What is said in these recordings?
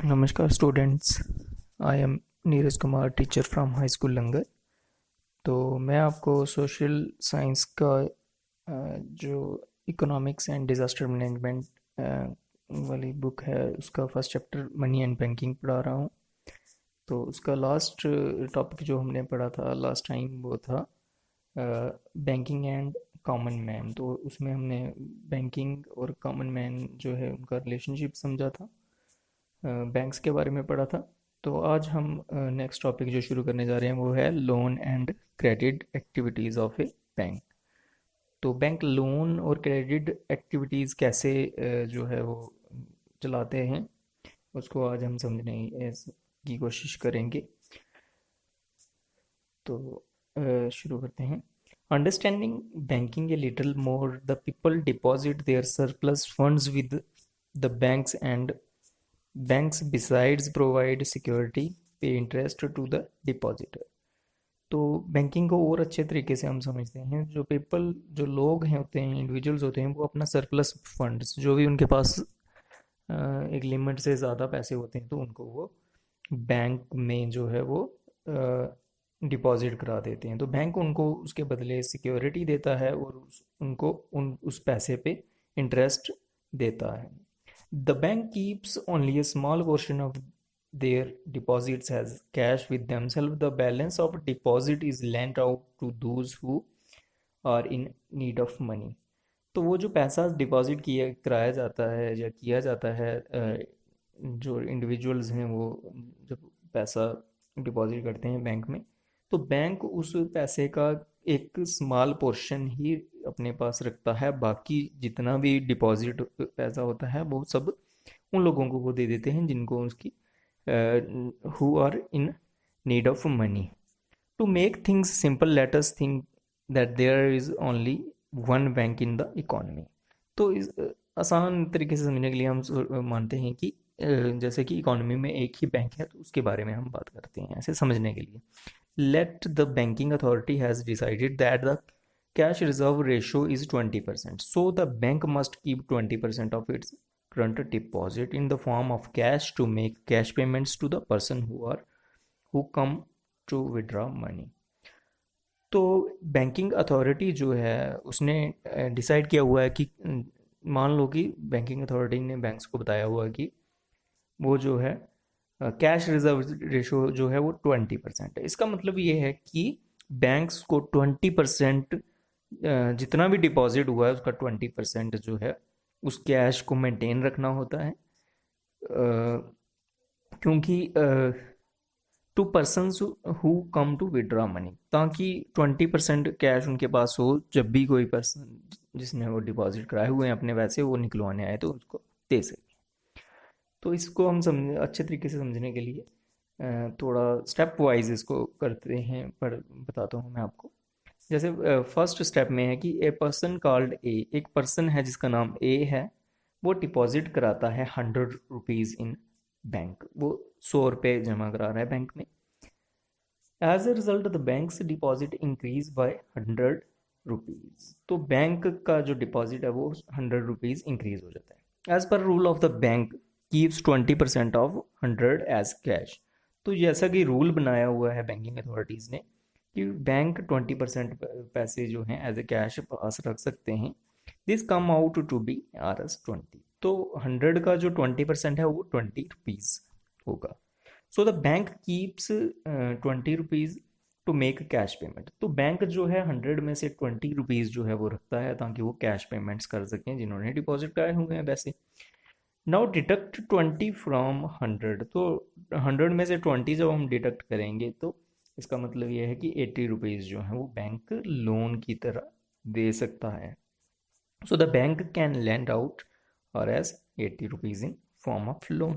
नमस्कार students. I am Neeraj Kumar, teacher from high school Langar. तो मैं आपको सोशल साइंस का जो इकोनॉमिक्स एंड डिज़ास्टर मैनेजमेंट वाली बुक है उसका first chapter money and banking पढ़ा रहा हूँ। तो उसका लास्ट टॉपिक जो हमने पढ़ा था लास्ट टाइम वो था बैंकिंग एंड कॉमन मैन। तो उसमें हमने बैंकिंग और कॉमन मैन जो है उनका रिलेशनशिप समझा था, बैंक्स के बारे में पढ़ा था। तो आज हम नेक्स्ट टॉपिक जो शुरू करने जा रहे हैं वो है loan and credit activities of A bank. तो बैंक लोन और क्रेडिट एक्टिविटीज़ कैसे जो है वो चलाते हैं उसको आज हम समझने की कोशिश करेंगे। तो शुरू करते हैं। Understanding banking a little more, the people deposit their surplus funds with the banks and banks besides provide security pay interest to the depositor। तो बैंकिंग को और अच्छे तरीके से हम समझते हैं, जो पीपल जो लोग हैं होते हैं, इंडिविजुअल्स होते हैं, वो अपना सरप्लस फंड्स जो भी उनके पास एक लिमिट से ज़्यादा पैसे होते हैं तो उनको वो बैंक में जो है वो डिपॉजिट करा देते हैं। तो बैंक उनको उसके बदले सिक्योरिटी देता है और उनको उस पैसे पे इंटरेस्ट देता है। The bank keeps only a small portion of their deposits as cash with themselves. The balance of deposit is lent out to those who are in need of money। तो वो जो पैसा डिपॉजिट किया कराया जाता है या किया जाता है, जो इंडिविजुअल्स हैं वो जब पैसा डिपॉजिट करते हैं बैंक में, तो बैंक उस पैसे का एक स्मॉल पोर्शन ही अपने पास रखता है। बाकी जितना भी डिपॉजिट पैसा होता है वो सब उन लोगों को वो दे देते हैं जिनको उसकी who are in need of money. To make things simple let us think that there is only one bank in the economy. तो इस आसान तरीके से समझने के लिए हम मानते हैं कि जैसे कि इकोनॉमी में एक ही बैंक है, तो उसके बारे में हम बात करते हैं ऐसे समझने के लिए। Let the banking authority has decided that the cash reserve ratio is 20%, so the bank must keep 20% of its current deposit in the form of cash to make cash payments to the person who come to withdraw money। तो banking authority जो है उसने decide किया हुआ है कि मान लो कि बैंकिंग अथॉरिटी ने बैंक्स को बताया हुआ है कि वो जो है कैश रिजर्व रेशो जो है वो 20% है। इसका मतलब ये है कि बैंक्स को 20% जितना भी डिपॉजिट हुआ है उसका 20% जो है उस कैश को मेंटेन रखना होता है, क्योंकि to persons who come to withdraw money, ताकि 20% कैश उनके पास हो जब भी कोई पर्सन जिसने वो डिपॉजिट कराए हुए हैं अपने पैसे वो निकलवाने आए तो उसको दे सके। तो इसको हम समझ अच्छे तरीके से समझने के लिए थोड़ा स्टेप वाइज इसको करते हैं, पर बताता हूँ मैं आपको। जैसे फर्स्ट स्टेप में है कि ए पर्सन कॉल्ड ए, एक पर्सन है जिसका नाम ए है, वो डिपॉजिट कराता है 100 रुपीज़ इन बैंक। वो 100 रुपये जमा करा रहा है बैंक में। As a result the banks deposit increase by 100 rupees. तो बैंक का जो डिपॉजिट है वो 100 रुपीज़ इंक्रीज हो जाता है। As per rule of the bank keeps 20% of 100 as cash. तो जैसा कि रूल बनाया हुआ है बैंकिंग अथॉरिटीज़ ने कि बैंक 20% पैसे जो हैं एज ए कैश पास रख सकते हैं। This come out to be RS 20। तो 100 का जो 20% है वो 20 रुपीज़ होगा। So the bank keeps 20 rupees to make cash payment. तो बैंक जो है 100 में से 20 रुपीज़ जो है वो रखता है ताकि वो कैश पेमेंट्स कर सकें जिन्होंने डिपॉजिट कराए हुए हैं पैसे। Now deduct 20 from 100। तो 100 में से 20 जब हम डिडक्ट करेंगे तो इसका मतलब ये है कि 80 रुपीज़ जो है वो बैंक लोन की तरह दे सकता है। So the bank can lend out और as 80 rupees in form of loan.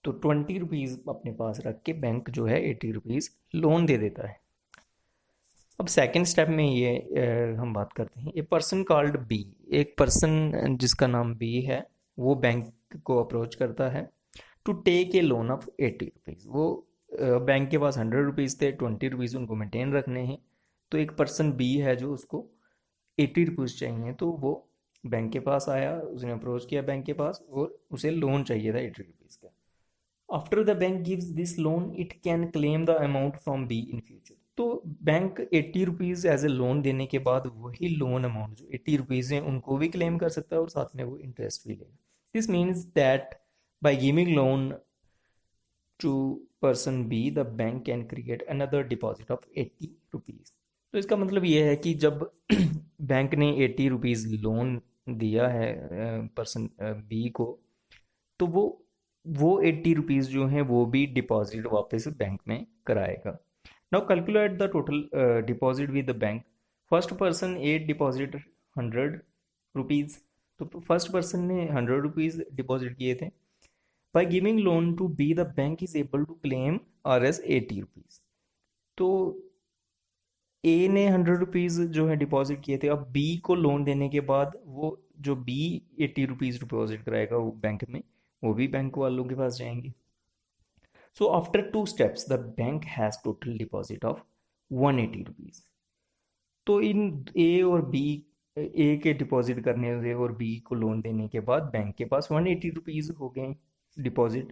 तो 20 रुपीज़ अपने पास रख के बैंक जो है 80 रुपीज़ लोन दे देता है। अब सेकेंड स्टेप में ये हम बात करते हैं। ए पर्सन कॉल्ड बी, एक पर्सन जिसका नाम बी है वो बैंक को अप्रोच करता है to take a loan of 80 rupees. वो बैंक के पास 100 रुपीज़ थे, 20 रुपीज़ उनको मेंटेन रखने हैं। तो एक पर्सन बी है जो उसको 80 रुपीज़ चाहिए, तो वो बैंक के पास आया, उसने अप्रोच किया बैंक के पास और उसे लोन चाहिए था 80 रुपीज़ का। After the bank gives this loan it can claim the amount from B in future. तो bank 80 rupees as a loan देने के बाद वही लोन अमाउंट जो 80 रुपीज़ है उनको भी क्लेम कर सकता है और साथ में वो इंटरेस्ट भी लेगा। This means that by giving loan to person b the bank can create another deposit of 80 rupees. तो इसका मतलब ये है कि जब बैंक ने 80 रुपीज़ लोन दिया है पर्सन बी को, तो वो 80 रुपीज़ जो हैं वो भी डिपॉजिट वापस बैंक में कराएगा। Now calculate the total deposit with the bank. First person a deposit 100 rupees. तो फर्स्ट पर्सन ने 100 रुपीज़ डिपॉजिट किए थे। By giving loan to b the bank is able to claim R S 80 rupees. तो a ने 100 rupees जो है deposit किए थे, अब बी को लोन देने के बाद वो जो बी 80 रुपीज़ डिपॉजिट कराएगा वो बैंक में, वो भी बैंक वालों के पास जाएंगे। So after 2 steps the bank has total deposit of 180 rupees. तो इन ए और बी, ए के डिपॉजिट करने से और बी को लोन देने के बाद बैंक के पास 180 रुपीज़ हो गए डिपॉजिट।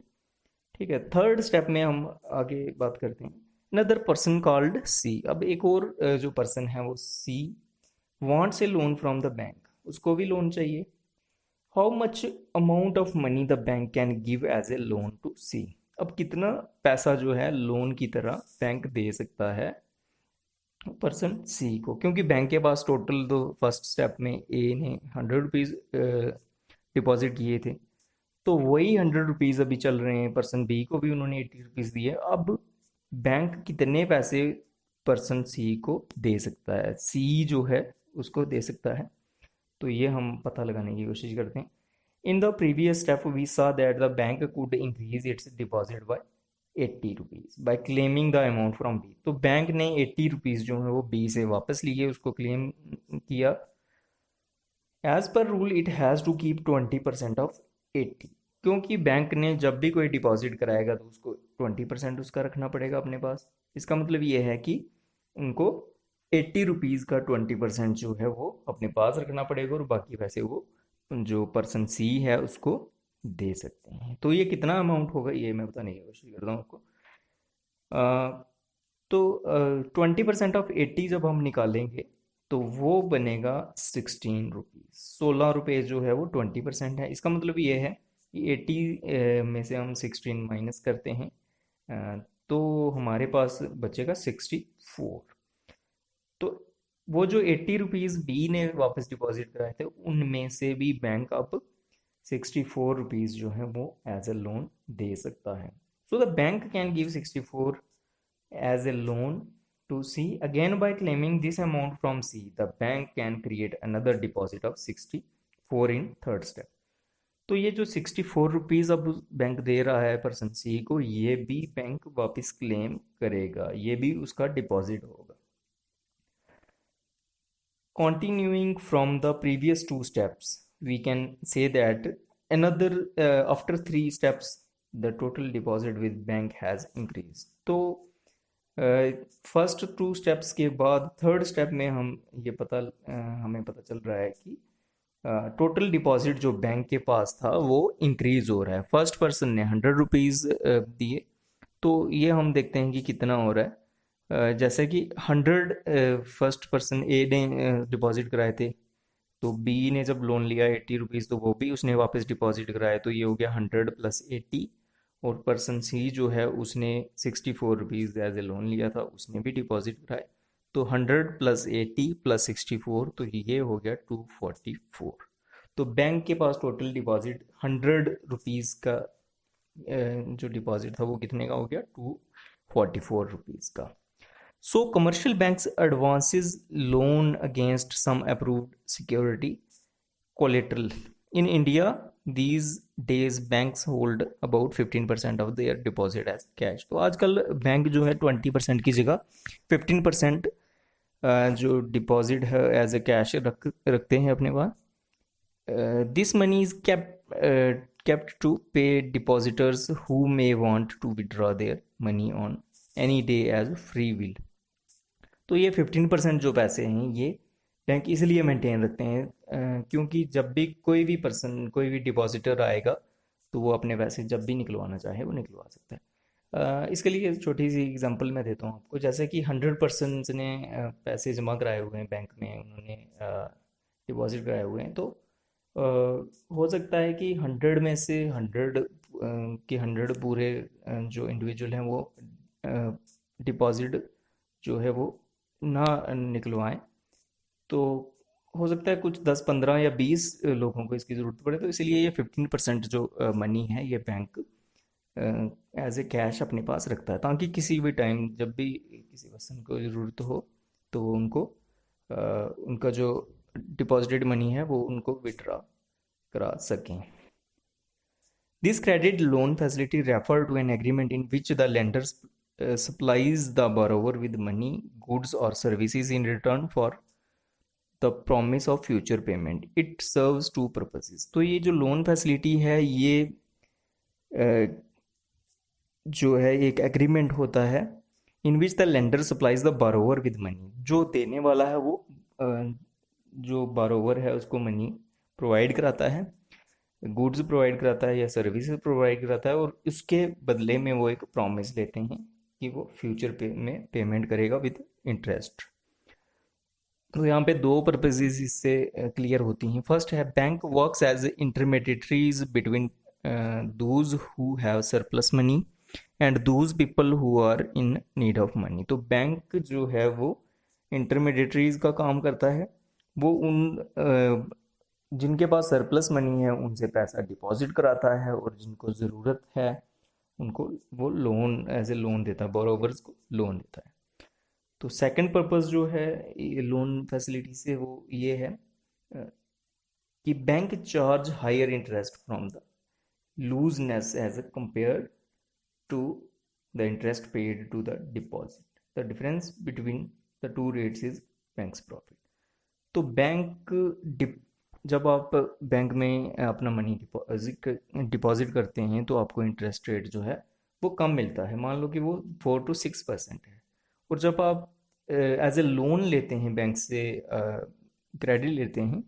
ठीक है, थर्ड स्टेप में हम आगे बात करते हैं। Another person called C. अब एक और जो पर्सन है वो C wants a loan from the bank, उसको भी लोन चाहिए। How much amount of money the bank can give as a loan to C. अब कितना पैसा जो है लोन की तरह बैंक दे सकता है पर्सन सी को, क्योंकि बैंक के पास टोटल तो फर्स्ट स्टेप में ए ने 100 रुपीज़ डिपॉजिट किए थे, तो वही 100 रुपीज़ अभी चल रहे हैं। पर्सन बी को भी उन्होंने 80 रुपीज़ दिए। अब बैंक कितने पैसे पर्सन सी को दे सकता है, सी जो है उसको दे सकता है, तो ये हम पता लगाने की कोशिश करते हैं। In the previous step we saw that the bank could increase its deposit by 80 rupees by claiming the amount from b. तो बैंक ने 80 रुपीज़ जो है वो बी से वापस लिए, उसको क्लेम किया। As per rule it has to keep 20% of 80, क्योंकि बैंक ने जब भी कोई डिपॉजिट कराएगा तो उसको 20% उसका रखना पड़ेगा अपने पास। इसका मतलब ये है कि उनको 80 रुपीज़ का 20% जो है वो अपने पास रखना पड़ेगा और बाकी पैसे वो जो पर्सन सी है उसको दे सकते हैं। तो ये कितना अमाउंट होगा ये मैं बताने की कोशिश करता हूँ आपको। तो 20% ऑफ 80 जब हम निकालेंगे तो वो बनेगा 16 रुपीज़। 16 रुपये जो है वो 20% है। इसका मतलब ये है कि 80 में से हम 16 माइनस करते हैं तो हमारे पास बचेगा 64। तो वो जो 80 रुपीज़ बी ने वापस डिपॉजिट कराए थे उनमें से भी बैंक अब 64 रुपीज़ जो है वो एज ए लोन दे सकता है। So the bank can give 64 as a loan to C. Again, by claiming this amount from C, the bank can create another deposit of 64 in third step. तो ये जो 64 rupees अब bank दे रहा है person सी को, ये भी बैंक वापस क्लेम करेगा, ये भी उसका डिपॉजिट होगा। Continuing from the previous 2 steps, we can say that another after 3 steps, the total deposit with bank has increased. तो फर्स्ट 2 स्टेप्स के बाद थर्ड स्टेप में हम ये हमें पता चल रहा है कि टोटल डिपॉजिट जो बैंक के पास था वो इंक्रीज हो रहा है। फर्स्ट पर्सन ने 100 रुपीज़ दिए, तो ये हम देखते हैं कि कितना हो रहा है। जैसे कि 100 फर्स्ट पर्सन ए ने डिपॉजिट कराए थे, तो बी ने जब लोन लिया 80 रुपीज़ तो वो भी उसने वापस डिपॉजिट कराया, तो ये हो गया 100 + 80। और पर्सन सी जो है उसने 64 रुपीज़ एज ए लोन लिया था, उसने भी डिपॉजिट कराए, तो 100 + 80 + 64, तो ये हो गया 244। तो बैंक के पास टोटल डिपॉजिट 100 रुपीज़ का जो डिपॉजिट था वो कितने का हो गया, 244 रुपीज़ का। So commercial banks advances loan against some approved security collateral. In India these days banks hold about 15% of their deposit as cash। तो आजकल बैंक जो है 20% की जगह 15% जो डिपॉजिट है एज ए कैश रखते हैं अपने पास। This money is kept to pay depositors who may want to withdraw their money on any day as free will। तो ये 15% जो पैसे हैं ये बैंक इसलिए मेंटेन रखते हैं क्योंकि जब भी कोई भी पर्सन, कोई भी डिपॉजिटर आएगा तो वो अपने पैसे जब भी निकलवाना चाहे वो निकलवा सकता है। इसके लिए छोटी सी एग्जांपल मैं देता हूँ आपको। जैसे कि 100 पर्सन ने पैसे जमा कराए हुए हैं बैंक में, उन्होंने डिपॉजिट कराए हुए हैं, तो अ, हो सकता है कि 100 में से 100 पूरे जो इंडिविजुअल हैं वो डिपॉजिट जो है वो ना निकलवाएं। तो हो सकता है कुछ 10 15 या 20 लोगों को इसकी ज़रूरत पड़े, तो इसलिए ये 15% जो मनी है ये बैंक एज ए कैश अपने पास रखता है, ताकि किसी भी टाइम जब भी किसी पर्सन को ज़रूरत हो तो वो उनको उनका जो डिपॉजिटेड मनी है वो उनको विड्रॉ करा सकें। This credit loan facility refer to an agreement in which the lender supplies the borrower with money, goods or services in return for the promise of future payment. It serves two purposes. तो ये जो loan facility है ये जो है एक agreement होता है in which the lender supplies the borrower with money. जो देने वाला है वो जो बारोवर है उसको मनी प्रोवाइड कराता है, गुड्स प्रोवाइड कराता है या सर्विसेज प्रोवाइड कराता है, और उसके बदले में वो एक प्रॉमिस लेते हैं कि वो फ्यूचर में पेमेंट करेगा विद इंटरेस्ट। तो यहाँ पे दो पर्पजेज इससे क्लियर होती हैं। फर्स्ट है bank works as intermediaries between those who have surplus money and those people who are in need of money. तो बैंक जो है वो इंटरमीडिएटरीज का काम करता है। वो उन जिनके पास सरप्लस मनी है उनसे पैसा डिपॉजिट कराता है, और जिनको ज़रूरत है उनको वो लोन एज ए लोन देता है, बोरोवर्स को लोन देता है। तो सेकंड पर्पस जो है ये लोन फैसिलिटी से वो ये है कि bank charge higher interest from the looseness as compare to the interest paid to the deposit. The difference between the two rates is banks profit. तो बैंक जब आप बैंक में अपना मनी डिपॉजिट करते हैं तो आपको इंटरेस्ट रेट जो है वो कम मिलता है, मान लो कि वो 4 to 6% है। और जब आप एज ए लोन लेते हैं बैंक से, क्रेडिट लेते हैं,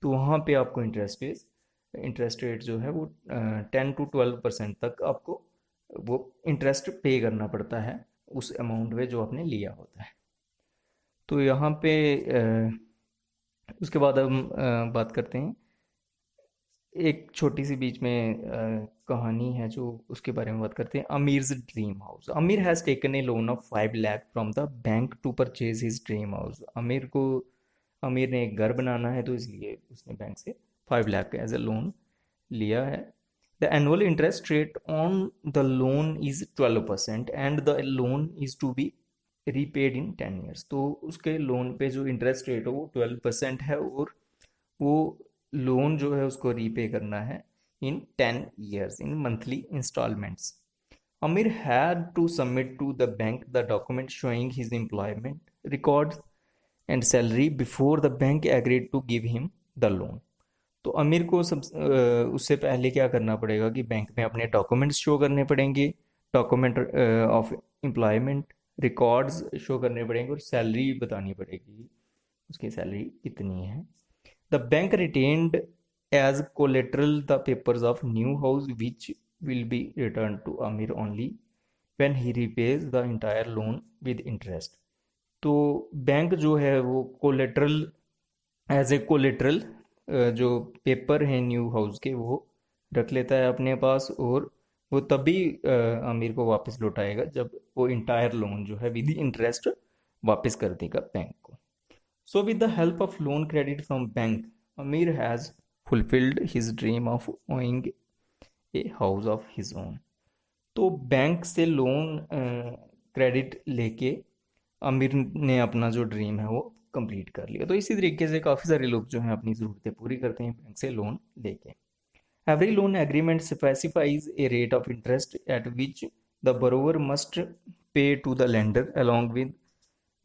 तो वहाँ पे आपको इंटरेस्ट रेट जो है वो 10 to 12% तक आपको वो इंटरेस्ट पे करना पड़ता है उस अमाउंट में जो आपने लिया होता है। तो यहाँ पे उसके बाद हम बात करते हैं, एक छोटी सी बीच में कहानी है जो उसके बारे में बात करते हैं। Amir's dream house. Amir has taken a loan of 5 lakh from the bank to purchase his dream house. Amir ने एक घर बनाना है, तो इसलिए उसने बैंक से 5 लाख एज ए लोन लिया है। The annual interest rate on the loan is 12% and the loan is to be repaid in 10 years. तो उसके लोन पे जो इंटरेस्ट रेट हो वो 12% है, और वो लोन जो है उसको रीपे करना है in 10 years in monthly instalments. Amir had to submit to the bank the document showing his employment records and salary before the bank agreed to give him the loan. तो अमीर को उससे पहले क्या करना पड़ेगा कि बैंक में अपने डॉक्यूमेंट्स शो करने पड़ेंगे, document of employment records show करने पड़ेंगे, और सैलरी बतानी पड़ेगी उसकी सैलरी कितनी है। The bank retained as collateral the papers of new house which will be returned to Amir only when he repays the entire loan with interest. तो bank जो है वो कोलेट्रल एज ए कोलेट्रल जो paper हैं new house के वो रख लेता है अपने पास, और वो तभी आमिर को वापस लौटाएगा जब वो इंटायर लोन जो है विद इंटरेस्ट वापस कर देगा बैंक को। So with the help of loan credit from bank, Amir has fulfilled his dream of owning a house of his own. तो बैंक से लोन क्रेडिट लेके आमिर ने अपना जो ड्रीम है वो कंप्लीट कर लिया। तो इसी तरीके से काफ़ी सारे लोग जो हैं अपनी ज़रूरतें पूरी करते हैं बैंक से लोन लेके। Every loan agreement specifies a rate of interest at which the borrower must pay to the lender along with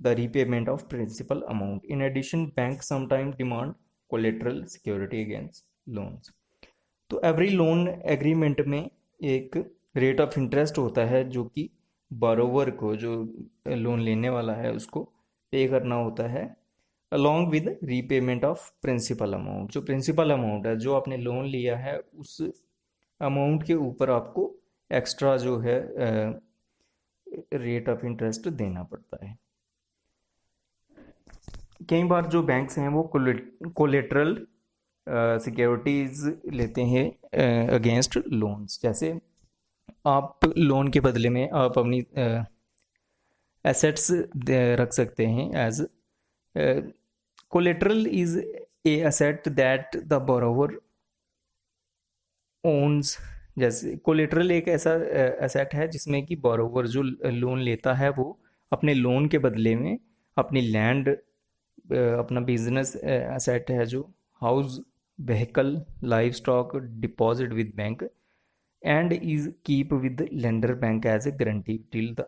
the repayment of principal amount. In addition, banks sometimes demand collateral security against loans. तो every loan agreement में एक rate of interest होता है जो कि बारोवर को, जो loan लेने वाला है, उसको पे करना होता है along with repayment of principal amount. जो प्रिंसिपल अमाउंट है, जो आपने लोन लिया है, उस अमाउंट के ऊपर आपको एक्स्ट्रा जो है रेट ऑफ इंटरेस्ट देना पड़ता है। कई बार जो बैंक्स हैं वो कोलेटरल सिक्योरिटीज लेते हैं अगेंस्ट लोन्स। जैसे आप लोन के बदले में आप अपनी एसेट्स रख सकते हैं as collateral is a asset that the borrower owns. जैसे कोलेटरल एक ऐसा एसेट है जिसमें कि बोरोवर जो लोन लेता है वो अपने लोन के बदले में अपनी लैंड, अपना बिजनेस एसेट है जो house, vehicle, livestock deposit with bank and is keep with lender bank as a guarantee till the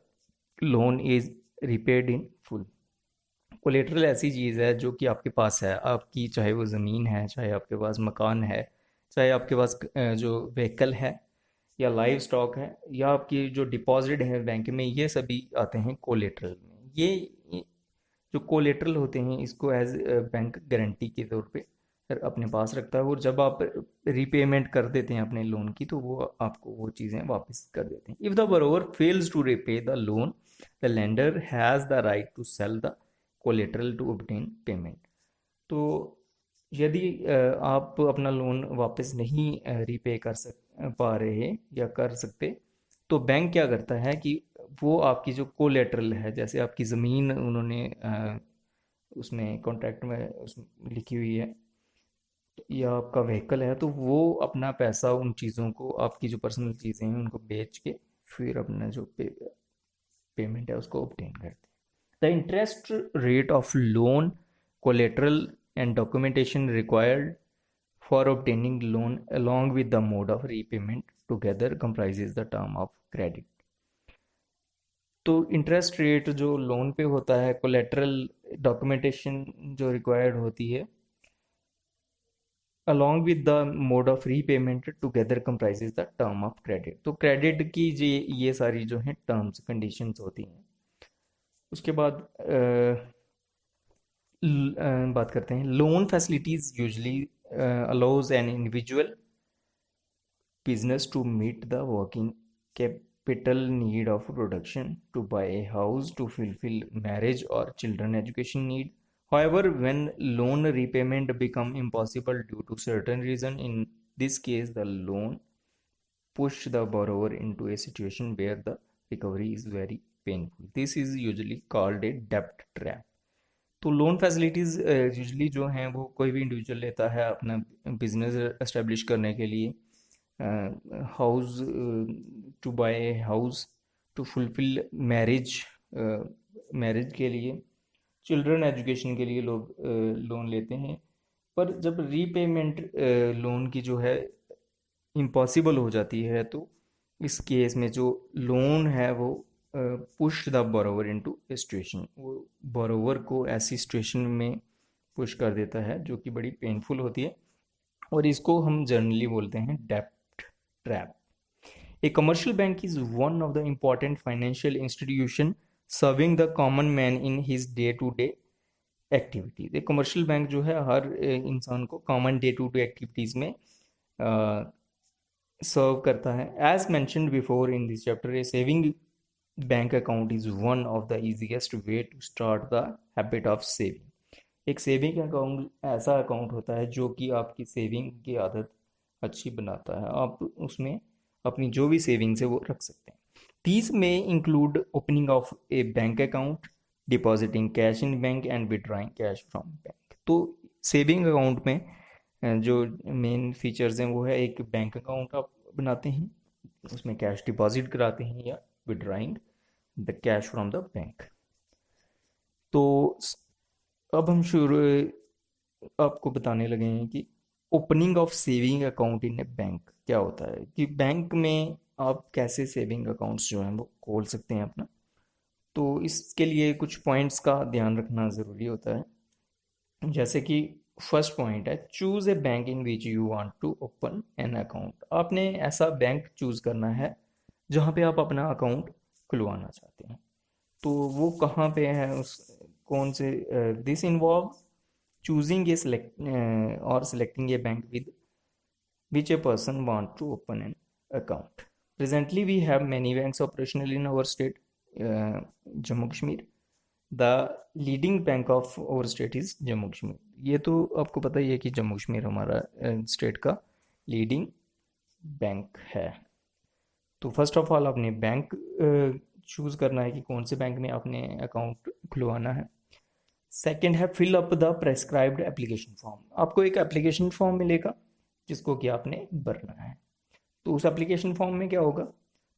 loan is repaid in full. Collateral ऐसी चीज़ है जो कि आपके पास है, आपकी चाहे वो ज़मीन है, चाहे आपके पास मकान है, चाहे आपके पास जो व्हीकल है या लाइव स्टॉक है, या आपकी जो डिपॉजिट है बैंक में, ये सभी आते हैं कोलेटरल में। ये जो कोलेटरल होते हैं इसको एज बैंक गारंटी के तौर पे अपने पास रखता है, और जब आप रीपेमेंट कर देते हैं अपने लोन की तो वो आपको वो चीज़ें वापस कर देते हैं। If the borrower fails to repay the loan, the lender has the right to sell the collateral to obtain payment. तो यदि आप अपना लोन वापस नहीं रीपे कर पा रहे या कर सकते, तो बैंक क्या करता है कि वो आपकी जो कोलेटरल है, जैसे आपकी ज़मीन उन्होंने उसमें कॉन्ट्रैक्ट में लिखी हुई है, या आपका व्हीकल है, तो वो अपना पैसा उन चीज़ों को, आपकी जो पर्सनल चीज़ें हैं उनको बेच के फिर अपना जो पेमेंट है उसको ऑब्टेन करते हैं। The interest rate of loan, collateral and documentation required for obtaining loan along with the mode of repayment together comprises the term of credit। तो इंटरेस्ट रेट जो लोन पे होता है, कोलेटरल, डॉक्यूमेंटेशन जो रिक्वायर्ड होती है, along with the mode of repayment together comprises the term of credit। तो credit की ये सारी जो हैं टर्म्स कंडीशंस होती हैं। उसके बाद बात करते हैं loan facilities usually allows an individual business to meet the working capital need of production, to buy a house, to fulfill marriage or children education need. However, when loan repayment become impossible due to certain reason, in this case the loan push the borrower into a situation where the recovery is very painful. This is usually called a debt trap। तो loan facilities usually जो हैं वो कोई भी individual लेता है अपना business establish करने के लिए, house, to buy a house, to fulfil marriage, marriage के लिए, चिल्ड्रन एजुकेशन के लिए लोग लोन लेते हैं। पर जब रीपेमेंट लोन की जो है इम्पॉसिबल हो जाती है, तो इस केस में जो लोन है वो push the borrower into A situation, वो बोरोवर को ऐसी सिचुएशन में पुश कर देता है जो कि बड़ी पेनफुल होती है, और इसको हम जनरली बोलते हैं डेब्ट trap. A commercial bank is one of the important financial institution serving the common man in his day-to-day activities। एक कमर्शियल बैंक जो है हर इंसान को common day to day activities में सर्व करता है। As mentioned before in this chapter, a saving bank account is one of the easiest way to start the habit of saving. एक सेविंग अकाउंट ऐसा अकाउंट होता है जो कि आपकी सेविंग की आदत अच्छी बनाता है। आप उसमें अपनी जो भी सेविंग्स है वो रख सकते हैं। These may include opening of a bank account, depositing cash in bank and withdrawing cash from bank। तो सेविंग अकाउंट में जो मेन फीचर्स हैं वो है, एक बैंक अकाउंट आप बनाते हैं, उसमें कैश डिपॉजिट कराते हैं, या withdrawing the cash from the bank. तो अब हम शुरू आपको बताने लगे हैं कि opening of saving account in A bank क्या होता है, कि बैंक में आप कैसे सेविंग अकाउंट्स जो हैं वो खोल सकते हैं अपना। तो इसके लिए कुछ पॉइंट्स का ध्यान रखना ज़रूरी होता है। जैसे कि फर्स्ट पॉइंट है, choose a bank in which you want to open an account. आपने ऐसा बैंक चूज़ करना है जहाँ पे आप अपना अकाउंट खुलवाना चाहते हैं। तो वो कहाँ पे है, उस कौन से, this involve choosing a or selecting a bank with which a person want to open an account. Presently we have many banks operational in our state, Jammu Kashmir. The leading bank of our state is Jammu Kashmir. ये तो आपको पता ही है कि जम्मू कश्मीर हमारा state का leading bank है। तो फर्स्ट ऑफ ऑल आपने बैंक चूज़ करना है कि कौन से बैंक में आपने अकाउंट खुलवाना है। सेकंड है fill up the prescribed application form. आपको एक एप्लीकेशन फॉर्म मिलेगा जिसको कि आपने भरना है। तो उस एप्लीकेशन फॉर्म में क्या होगा?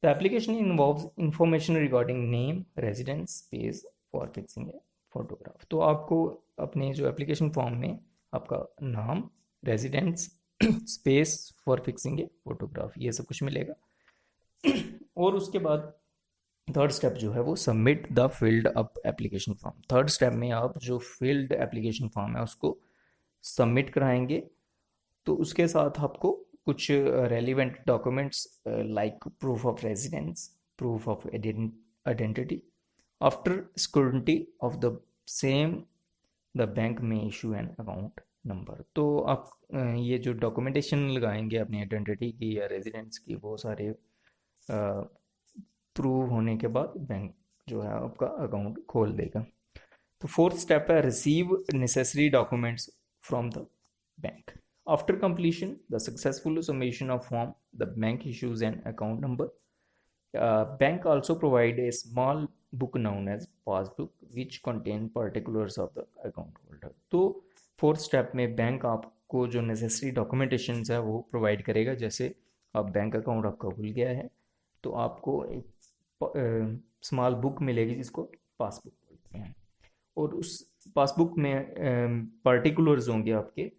The application involves information regarding name, residence, space for fixing a photograph. तो आपको अपने जो एप्लीकेशन फॉर्म में आपका नाम, residence, space for fixing a photograph, ये सब कुछ मिलेगा। और उसके बाद थर्ड स्टेप जो है वो submit the filled up application form. Third step में आप जो फिल्ड एप्लीकेशन फॉर्म है उसको सबमिट कराएंगे। तो उसके साथ आपको कुछ relevant documents like proof of residence, proof of identity, after security of the same the bank में इशू एन अकाउंट नंबर। तो आप ये जो डॉक्यूमेंटेशन लगाएंगे अपनी आइडेंटिटी की या रेजिडेंस की, वो सारे प्रूव होने के बाद बैंक जो है आपका अकाउंट खोल देगा। तो फोर्थ स्टेप है receive necessary documents from the bank. After completion the successful submission of form, the bank issues an account number. Bank also provide a small book known as passbook which contain particulars of the account holder. तो fourth step में bank आपको जो necessary documentation है वो provide करेगा। जैसे अब bank account आपका खुल गया है तो आपको एक स्मॉल बुक मिलेगी जिसको पासबुक बोलते हैं, और उस पासबुक में पार्टिकुलर्स होंगे आपके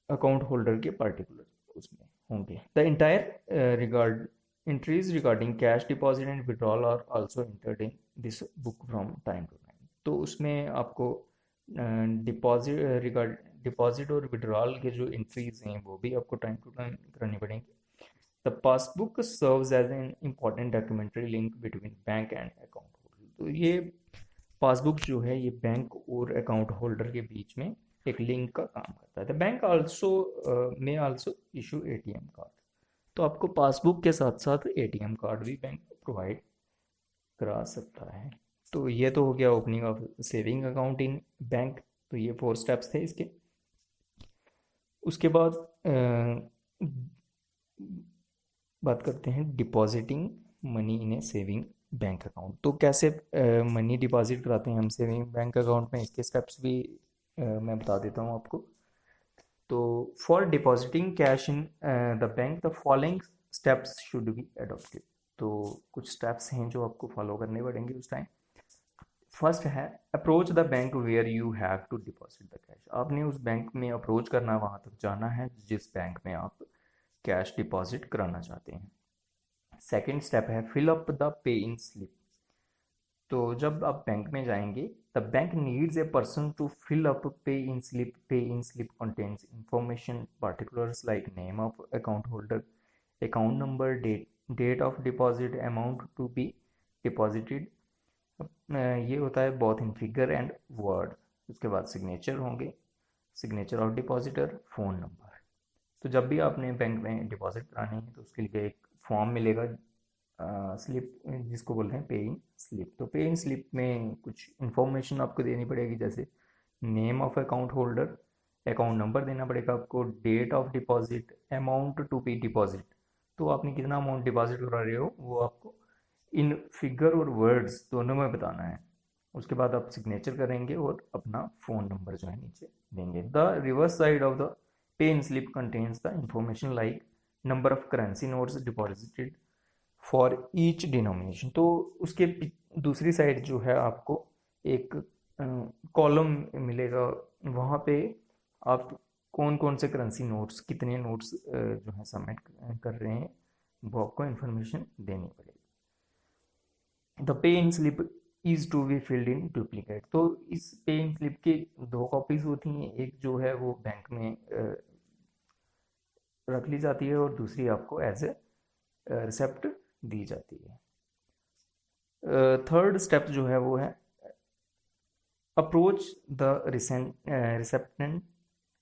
अकाउंट होल्डर के पार्टिकुलर उसमें होंगे। The entire entries regarding cash deposit and withdrawal are also entered in this book from time to time. तो उसमें आपको डिपॉजिट और विड्रॉल के जो एंट्रीज हैं वो भी आपको टाइम टू टाइम करनी पड़ेंगी। The passbook serves as an important documentary link between bank and account holder. तो ये पासबुक जो है ये बैंक और अकाउंट होल्डर के बीच में एक लिंक का काम करता है। द बैंक आल्सो में आल्सो इशू एटीएम कार्ड। तो आपको पासबुक के साथ साथ एटीएम कार्ड भी बैंक प्रोवाइड करा सकता है। तो ये तो हो गया opening of saving account in bank. तो ये 4 स्टेप्स थे इसके। उसके बाद बात करते हैं depositing money in A saving bank account. तो कैसे मनी डिपॉजिट कराते हैं हम सेविंग बैंक अकाउंट में, इसके स्टेप्स भी मैं बता देता हूँ आपको। तो for depositing cash in the bank the following steps should be adopted. तो कुछ स्टेप्स हैं जो आपको फॉलो करने पड़ेंगे उस टाइम। फर्स्ट है approach the bank where you have to deposit the cash. आपने उस बैंक में अप्रोच करना, वहाँ तक जाना है जिस बैंक में आप कैश डिपॉजिट कराना चाहते हैं। सेकेंड स्टेप है fill up the pay in slip. तो जब आप बैंक में जाएंगे the bank needs a person to fill up pay in slip. Pay in slip contains information particulars like name of account holder, account number, date of deposit, amount to be deposited. ये होता है both in figure and word. उसके बाद signature होंगे, signature of depositor, phone number. तो जब भी आपने बैंक में डिपॉजिट करानी है तो उसके लिए एक फॉर्म मिलेगा स्लिप जिसको बोलते हैं पे इन स्लिप। तो पे इन स्लिप में कुछ इन्फॉर्मेशन आपको देनी पड़ेगी, जैसे name of account holder, account number देना पड़ेगा आपको, date of deposit, amount to be deposit. तो आपने कितना अमाउंट डिपॉजिट करा रहे हो वो आपको इन फिगर और वर्ड्स दोनों में बताना है। उसके बाद आप सिग्नेचर करेंगे और अपना फ़ोन नंबर जो है नीचे देंगे। The reverse side of the pay in slip contains the information like number of currency notes deposited for each denomination. तो उसके दूसरी साइड जो है आपको एक कॉलम मिलेगा, वहाँ पे आप कौन कौन से करेंसी नोट्स, कितने नोट्स जो है सबमिट कर रहे हैं वो आपको इन्फॉर्मेशन देनी पड़ेगी। The pay in slip is to be filled in duplicate. तो इस पे इन स्लिप की 2 कॉपीज होती हैं, एक जो है वो बैंक में रख ली जाती है और दूसरी आपको एज ए रिसेप्ट दी जाती है। थर्ड स्टेप जो है वो है अप्रोच द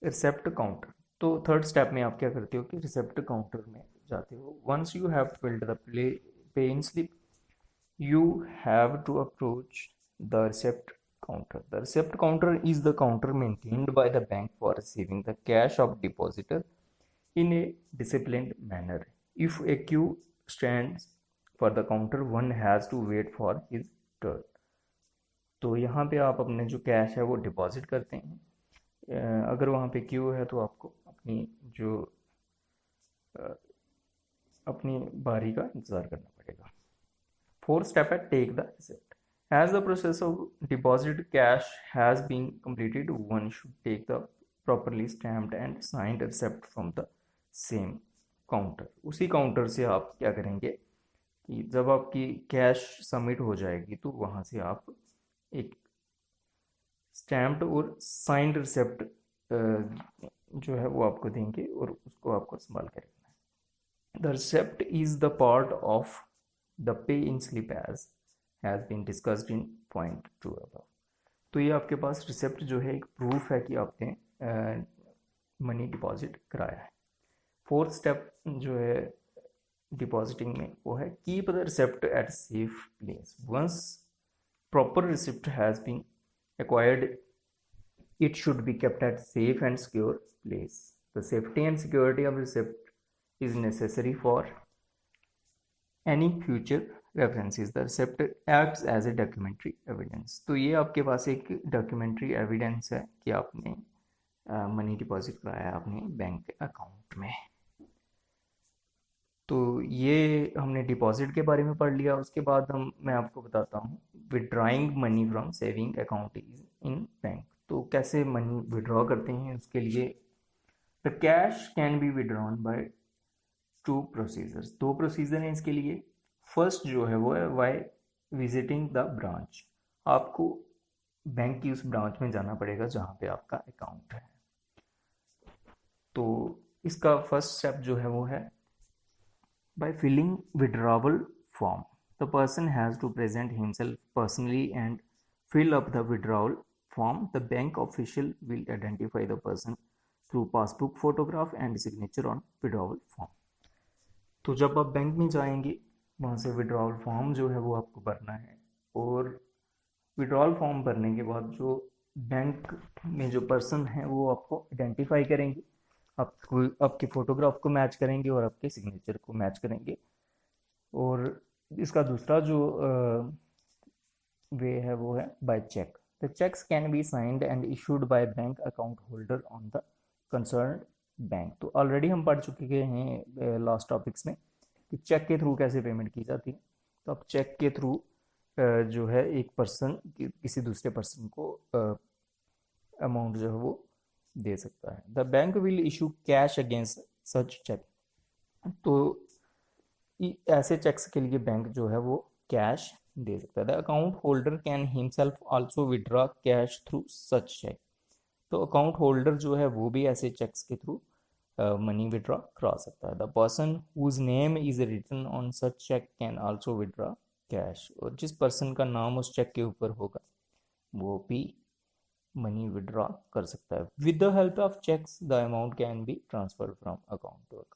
रिसेप्ट काउंटर। तो थर्ड स्टेप में आप क्या करते हो कि रिसेप्ट काउंटर में जाते हो। Once you have filled the pay in slip, you have to approach the receipt counter. The receipt counter is the counter maintained by the bank for receiving the cash of depositor in a disciplined manner. If a queue stands for the counter, one has to wait for his turn. तो यहाँ पे आप अपने जो cash है वो deposit करते हैं। अगर वहाँ पे क्यू है तो आपको अपनी जो अपनी बारी का इंतज़ार करना पड़ेगा। Fourth step at take the receipt. As the process of deposit cash has been completed, one should take the properly stamped and signed receipt from the same counter. उसी काउंटर से आप क्या करेंगे कि जब आपकी कैश सबमिट हो जाएगी तो वहाँ से आप एक स्टैम्प्ड और साइंड रिसिप्ट जो है वो आपको देंगे और उसको आपको संभाल कर रखना है। The receipt is the part of the pay in slip as has been discussed in point 2 above. तो ये आपके पास रिसिप्ट जो है एक प्रूफ है कि आपने मनी डिपॉजिट कराया है। फोर्थ स्टेप जो है डिपॉजिटिंग में वो है keep the receipt at safe place. Once proper receipt has been acquired, it should be kept at safe and secure place. The safety and security of receipt is necessary for any future references. The receipt acts as a documentary evidence. तो ये आपके पास एक documentary evidence है कि आपने money deposit कराया अपने bank account में। तो ये हमने डिपॉजिट के बारे में पढ़ लिया। उसके बाद मैं आपको बताता हूँ withdrawing money from saving account in bank. तो कैसे मनी विड्रॉ करते हैं उसके लिए the cash can be withdrawn bye 2 procedures. 2 procedure हैं इसके लिए। फर्स्ट जो है वो है बाय विजिटिंग द ब्रांच। आपको बैंक की उस ब्रांच में जाना पड़ेगा जहाँ पे आपका अकाउंट है। तो इसका फर्स्ट स्टेप जो है वो है by filling withdrawal form. The person has to present himself personally and fill up the withdrawal form. The bank official will identify the person through passbook photograph and signature on withdrawal form. तो जब आप bank में जाएंगे वहाँ से withdrawal form जो है वो आपको भरना है और विड्रॉवल फॉर्म भरने के बाद जो बैंक में जो पर्सन है वो आपको आइडेंटिफाई करेंगे, आपको आपके फोटोग्राफ को मैच करेंगे और आपके सिग्नेचर को मैच करेंगे। और इसका दूसरा जो वे है वो है by cheque. The cheques can be signed and issued by bank account holder on the concern bank. तो ऑलरेडी हम पढ़ चुके हैं लास्ट टॉपिक्स में कि चेक के थ्रू कैसे पेमेंट की जाती है। तो अब चेक के थ्रू जो है एक पर्सन किसी दूसरे पर्सन को अमाउंट जो है वो दे सकता है। The bank will issue cash against such cheque. तो ऐसे चेक्स के लिए बैंक जो है वो कैश दे सकता है। The account holder can himself also withdraw cash through such cheque. तो अकाउंट होल्डर जो है वो भी ऐसे चेक्स के थ्रू मनी विड्रॉ करा सकता है। The person whose name is written on such cheque can also withdraw cash. और जिस पर्सन का नाम उस चेक के ऊपर होगा वो भी मनी विड्रॉ कर सकता है। With the help of cheques the amount can be transfer from account to account.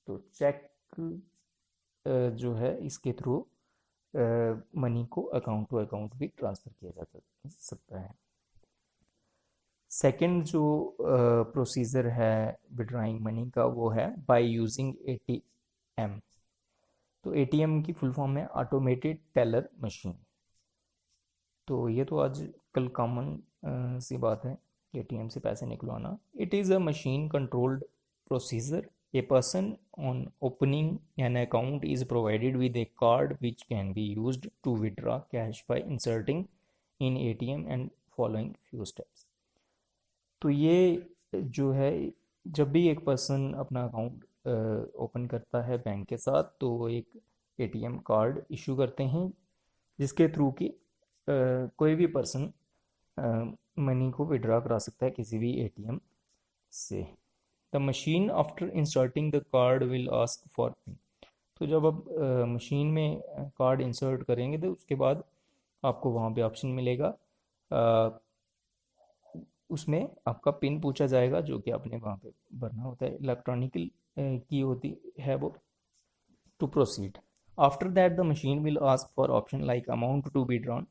तो चेक जो है इसके थ्रू मनी को अकाउंट टू अकाउंट भी ट्रांसफर किया जा सकता है। सेकंड जो प्रोसीजर है विड्रॉइंग मनी का वो है बाय यूजिंग एटीएम। तो एटीएम की फुल फॉर्म है ऑटोमेटेड टेलर मशीन। तो ये तो आजकल कॉमन सी बात है एटीएम से पैसे निकलवाना। It is a machine controlled procedure. A person on opening an account is provided with a card which can be used to withdraw cash by inserting in ATM and following few steps. तो ये जो है जब भी एक person अपना account open करता है बैंक के साथ तो वो एक एटीएम कार्ड इशू करते हैं जिसके थ्रू की कोई भी पर्सन मनी को विड्रॉ करा सकता है किसी भी एटीएम से। The machine after inserting the card will ask for pin. तो जब आप मशीन में कार्ड इंसर्ट करेंगे तो उसके बाद आपको वहाँ पे ऑप्शन मिलेगा उसमें आपका पिन पूछा जाएगा जो कि आपने वहाँ पे भरना होता है, इलेक्ट्रॉनिकल की होती है वो, to proceed. After that the machine will ask for option like amount to be drawn.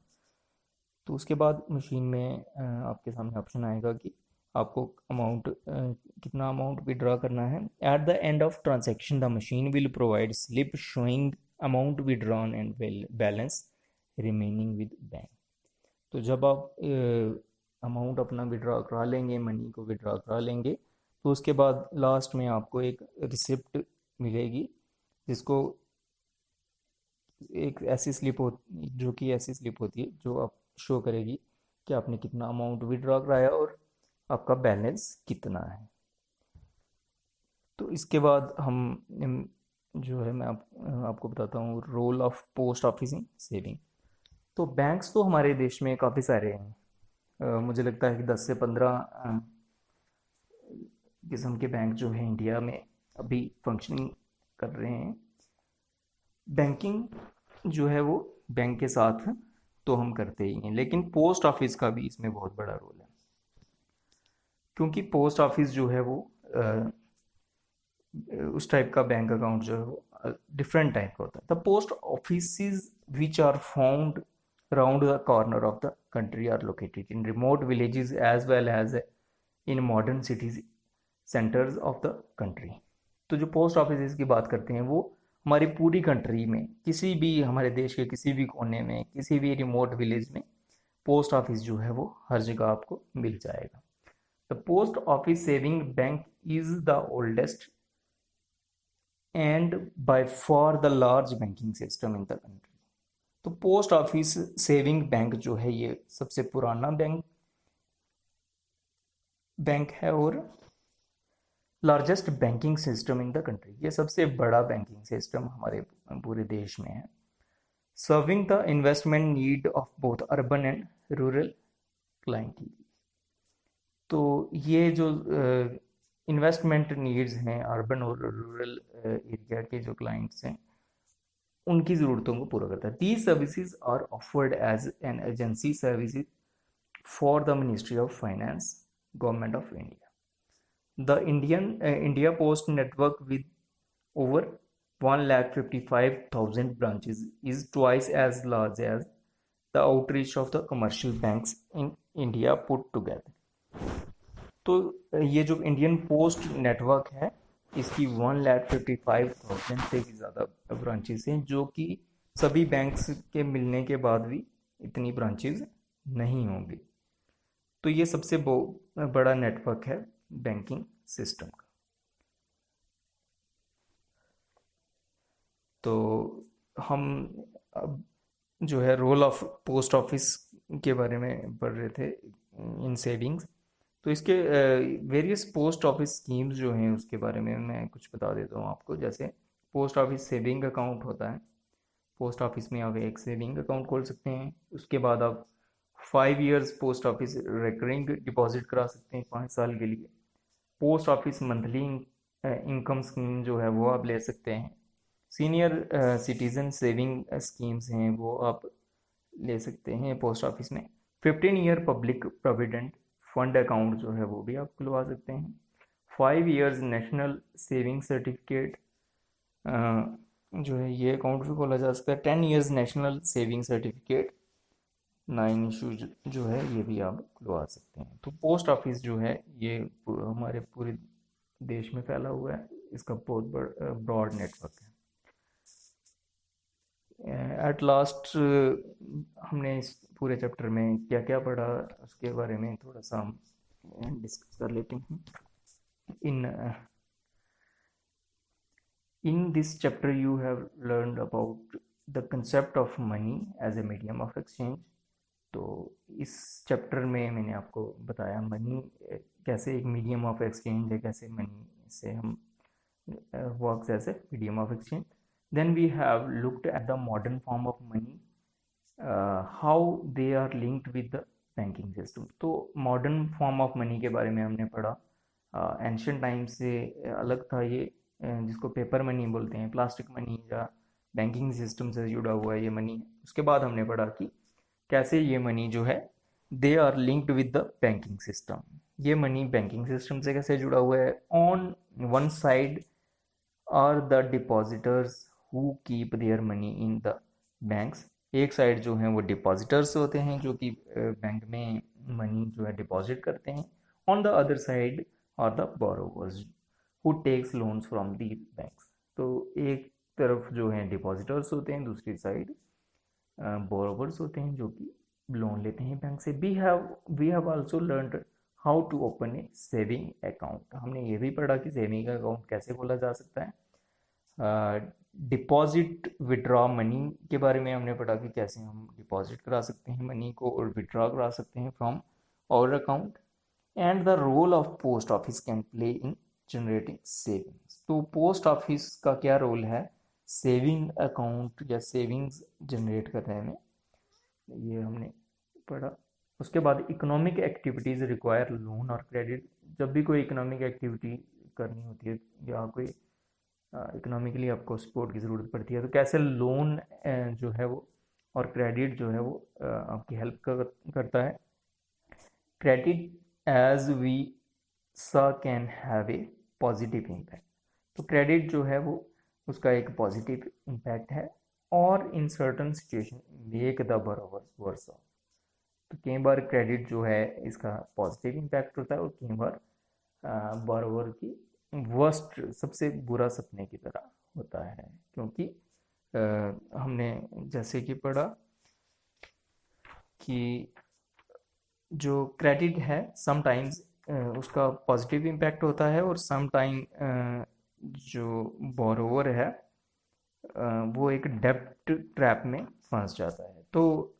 तो उसके बाद मशीन में आपके सामने ऑप्शन आएगा कि आपको अमाउंट कितना अमाउंट विड्रॉ करना है। At the end of transaction the machine will provide slip showing amount withdrawn and balance remaining with bank. तो जब आप अमाउंट अपना विड्रॉ करा लेंगे, मनी को विड्रॉ करा लेंगे, तो उसके बाद लास्ट में आपको एक रिसिप्ट मिलेगी, जिसको एक ऐसी स्लिप हो जो कि ऐसी स्लिप होती है जो आप शो करेगी कि आपने कितना अमाउंट विड्रॉ कराया और आपका बैलेंस कितना है। तो इसके बाद हम जो है मैं आपको बताता हूँ role of post office in saving. तो बैंक्स तो हमारे देश में काफ़ी सारे हैं। मुझे लगता है कि 10 से 15 किस्म के बैंक जो है इंडिया में अभी फंक्शनिंग कर रहे हैं। बैंकिंग जो है वो बैंक के साथ तो हम करते ही हैं, लेकिन पोस्ट ऑफिस का भी इसमें बहुत बड़ा रोल है, क्योंकि पोस्ट ऑफिस जो है वो उस टाइप का बैंक अकाउंट जो है वो डिफरेंट टाइप का होता है। The post offices which are found around the corner of the country are located in remote villages as well as in modern cities centers of the country। तो जो post office की बात करते हैं वो हमारी पूरी कंट्री में किसी भी, हमारे देश के किसी भी कोने में, किसी भी रिमोट विलेज में पोस्ट ऑफिस जो है वो हर जगह आपको मिल जाएगा। The post office saving bank is the oldest and by far the large banking system in the country. तो पोस्ट ऑफिस सेविंग बैंक जो है ये सबसे पुराना बैंक है और largest banking system in the country, ये सबसे बड़ा बैंकिंग सिस्टम हमारे पूरे देश में है। Serving the investment need of both urban and rural client. तो ये जो इन्वेस्टमेंट नीड्स हैं अर्बन और रूरल एरिया के जो क्लाइंट्स हैं उनकी ज़रूरतों को पूरा करता है। These services are offered as an agency services for the ministry of finance, government of India. The India post network with over 1,55,000 branches is twice as large as the outreach of the commercial banks in India put together। तो ये जो Indian post network है इसकी 1,55,000 से भी ज़्यादा branches हैं, जो कि सभी बैंक्स के मिलने के बाद भी इतनी ब्रांचेस नहीं होंगी। तो ये सबसे बड़ा नेटवर्क है बैंकिंग सिस्टम का। तो हम अब जो है रोल ऑफ पोस्ट ऑफिस के बारे में पढ़ रहे थे इन सेविंग्स। तो इसके वेरियस पोस्ट ऑफिस स्कीम्स जो हैं उसके बारे में मैं कुछ बता देता हूँ आपको। जैसे पोस्ट ऑफिस सेविंग अकाउंट होता है, पोस्ट ऑफिस में आप एक सेविंग अकाउंट खोल सकते हैं। उसके बाद आप 5 years post office recurring deposit करा सकते हैं 5 साल के लिए। Post office monthly income scheme जो है वो आप ले सकते हैं। सीनियर सिटीजन सेविंग स्कीम्स हैं वो आप ले सकते हैं पोस्ट ऑफिस में। 15 year public provident fund account जो है वो भी आप खुलवा सकते हैं। 5 इयर्स नेशनल सेविंग सर्टिफिकेट जो है ये अकाउंट भी खोला जा सकता है। 10 years national saving certificate 9 issue जो है ये भी आप खुलवा सकते हैं। तो पोस्ट ऑफिस जो है ये हमारे पूरे देश में फैला हुआ है, इसका बहुत ब्रॉड नेटवर्क है। एट लास्ट हमने इस पूरे चैप्टर में क्या क्या पढ़ा उसके बारे में थोड़ा सा हम डिस्कस कर लेते हैं। In this chapter you have learned about the concept of money as a medium of exchange। तो इस चैप्टर में मैंने आपको बताया मनी कैसे एक मीडियम ऑफ एक्सचेंज है, कैसे मनी से हम works as a medium of exchange. Then we have looked at the modern form of money, how they are linked with the banking system। तो modern form of money के बारे में हमने पढ़ा। एंशियंट टाइम से अलग था ये, जिसको पेपर मनी बोलते हैं, प्लास्टिक मनी या बैंकिंग सिस्टम से जुड़ा हुआ ये मनी। उसके बाद हमने पढ़ा कि कैसे ये मनी जो है they are linked with the banking system. ये मनी बैंकिंग सिस्टम से कैसे जुड़ा हुआ है? On one side are the depositors who keep their money in the banks. एक साइड जो है वो डिपॉजिटर्स होते हैं जो कि बैंक में मनी जो है डिपॉजिट करते हैं। On the other side are the borrowers who takes loans from the banks. तो एक तरफ जो है डिपॉजिटर्स होते हैं, दूसरी साइड बोरोवर्स होते हैं जो कि लोन लेते हैं बैंक से। We have also learned how to open a saving account. हमने ये भी पढ़ा कि सेविंग अकाउंट कैसे खोला जा सकता है। डिपॉजिट विड्रॉ मनी के बारे में हमने पढ़ा कि कैसे हम डिपॉजिट करा सकते हैं मनी को और विड्रॉ करा सकते हैं from our account. And the role of post office can play in generating savings. तो पोस्ट ऑफिस का क्या रोल है सेविंग अकाउंट या सेविंग्स जनरेट करने में, ये हमने पढ़ा। उसके बाद इकोनॉमिक एक्टिविटीज़ रिक्वायर लोन और क्रेडिट। जब भी कोई इकोनॉमिक एक्टिविटी करनी होती है या कोई इकोनॉमिकली आपको सपोर्ट की ज़रूरत पड़ती है तो कैसे लोन जो है वो और क्रेडिट जो है वो आपकी हेल्प करता है। Credit as we saw can have a positive impact. तो क्रेडिट जो है वो उसका एक पॉजिटिव इम्पैक्ट है और in certain situation make the borrowers worse off. तो कई बार क्रेडिट जो है इसका पॉजिटिव इम्पैक्ट होता है और कई बार बोरोवर की वर्स्ट सबसे बुरा सपने की तरह होता है, क्योंकि हमने जैसे कि पढ़ा कि जो क्रेडिट है समटाइम्स उसका पॉजिटिव इम्पैक्ट होता है और समटाइम जो बोरोवर है वो एक डेब्ट ट्रैप में फंस जाता है। तो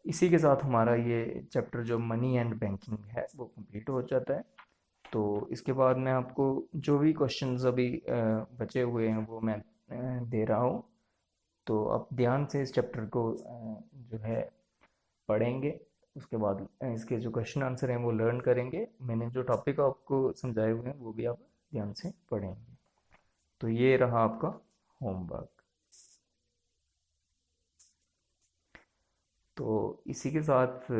इसी के साथ हमारा ये चैप्टर जो मनी एंड बैंकिंग है वो कंप्लीट हो जाता है। तो इसके बाद मैं आपको जो भी क्वेश्चंस अभी बचे हुए हैं वो मैं दे रहा हूँ। तो आप ध्यान से इस चैप्टर को जो है पढ़ेंगे। उसके बाद इसके जो क्वेश्चन आंसर हैं वो लर्न करेंगे। मैंने जो टॉपिक आपको समझाए हुए हैं वो भी आप ध्यान से पढ़ेंगे। तो ये रहा आपका होमवर्क। तो इसी के साथ